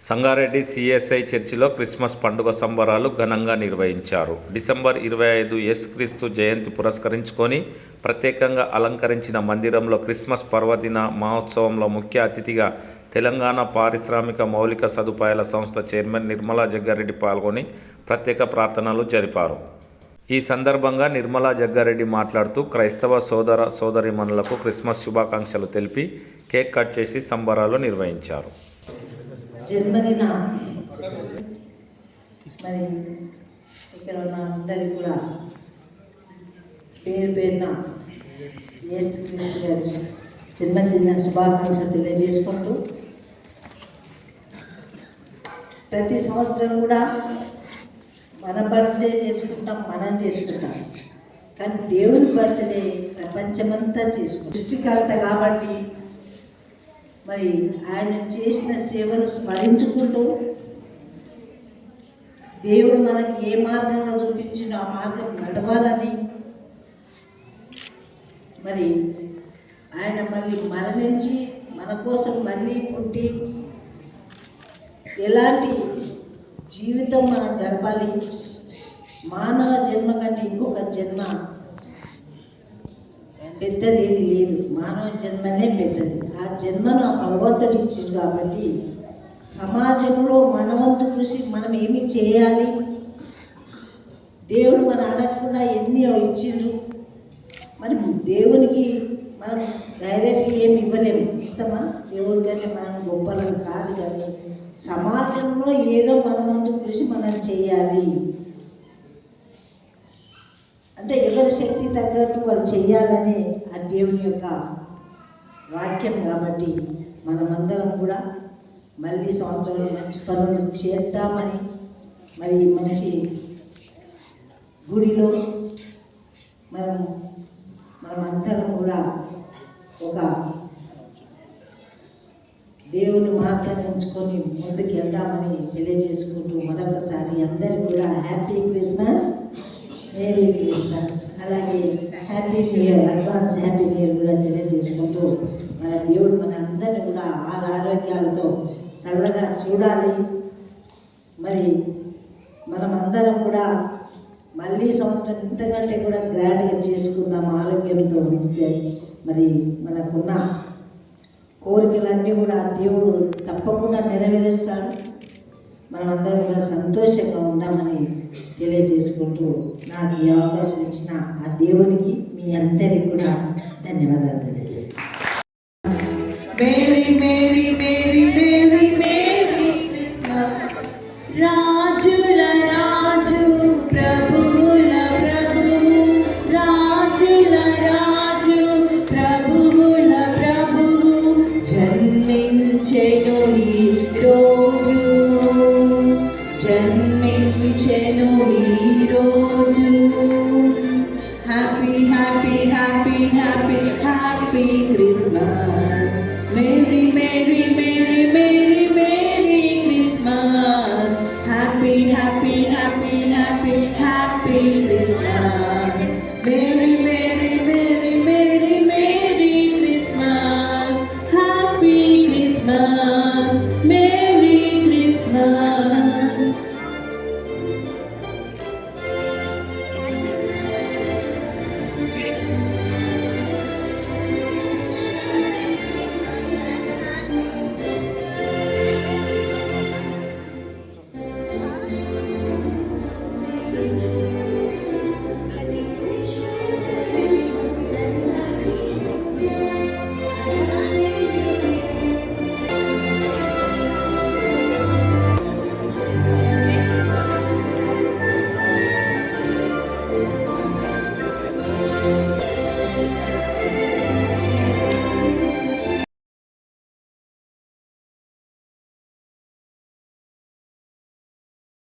Sangareddy CSI చర్చిలో Christmas పండుగ సంబరాలు ఘనంగా నిర్వహించారు. డిసెంబర్ 25 యేసుక్రీస్తు జయంతి పురస్కరించుకొని ప్రత్యేకంగా అలంకరించిన మందిరంలో క్రిస్మస్ పర్వదిన మహోత్సవంలో ముఖ్య అతిథిగా తెలంగాణ పారిశ్రామిక మౌలిక సదుపాయాల సంస్థ చైర్మన్ నిర్మలా జగ్గారెడ్డి పాల్గొని ప్రత్యేక ప్రార్థనలు జరిపారు. ఈ సందర్భంగా నిర్మలా జగ్గారెడ్డి మాట్లాడుతూ క్రైస్తవ సోదర సోదరీమణులకు క్రిస్మస్ శుభాకాంక్షలు తెలిపి కేక్ కట్ చేసి సంబరాలు నిర్వహించారు. జన్మదిన మరి ఇక్కడ ఉన్న అందరికీ కూడా పేరు పేరున యేసుక్రీస్తు గారి జన్మదిన శుభాకాంక్షలు తెలియజేసుకుంటూ, ప్రతి సంవత్సరం కూడా మన బర్త్డే చేసుకుంటాం, మనం చేసుకుంటాం. కానీ దేవుని బర్త్డే ప్రపంచమంతా చేసుకుంటాం. సృష్టికర్త కాబట్టి మరి ఆయన చేసిన సేవను స్మరించుకుంటూ, దేవుడు మనకి ఏ మార్గంగా చూపించిండో ఆ మార్గం నడవాలని, మరి ఆయన మళ్ళీ మరణించి మన కోసం మళ్ళీ పుట్టి ఎలాంటి జీవితం మనం గడపాలి, మానవ జన్మ కంటే ఇంకొక జన్మ పెద్దది ఏది లేదు, మానవ జన్మనే పెద్దది. ఆ జన్మను ఆ భగవంతుడు ఇచ్చింది కాబట్టి సమాజంలో మనవంతు కృషి మనం ఏమి చేయాలి. దేవుడు మన అడగకుండా ఎన్ని ఇచ్చిండ్రు, మరి దేవునికి మనం డైరెక్ట్గా ఏమి ఇవ్వలేము. ఇస్తామా? దేవుడి కంటే మనం గొప్పలను కాదు, కానీ సమాజంలో ఏదో మనవంతు కృషి మనం చేయాలి. అంటే ఎవరి శక్తి తగ్గట్టు వాళ్ళు చెయ్యాలని ఆ దేవుని యొక్క వాక్యం. కాబట్టి మనమందరం కూడా మళ్ళీ సంవత్సరంలో మంచి పనులు చేద్దామని, మరి మంచి గుడిలో మనమందరం కూడా ఒక దేవుని మార్గాన్ని ఉంచుకొని ముందుకు వెళ్దామని తెలియజేసుకుంటూ మరొకసారి అందరికీ కూడా హ్యాపీ క్రిస్మస్, మేరీ క్రిస్మస్, అలాగే happy new year, advance happy new year కూడా తెలియజేసుకుంటూ, మన దేవుడు మన అందరినీ కూడా ఆరోగ్యాలతో చల్లగా చూడాలి. మరి మనమందరం కూడా మళ్ళీ సంవత్సరం ఇంతకంటే కూడా గ్రాండ్గా చేసుకుందాం ఆరోగ్యంతో. మరి మనకున్న కోరికలన్నీ కూడా దేవుడు తప్పకుండా నెరవేరుస్తాడు. మనమందరం కూడా సంతోషంగా ఉందామని తెలియజేసుకుంటూ, నాకు ఈ అవకాశం ఇచ్చిన ఆ దేవునికి మీ అందరికీ కూడా ధన్యవాదాలు తెలియజేస్తాను.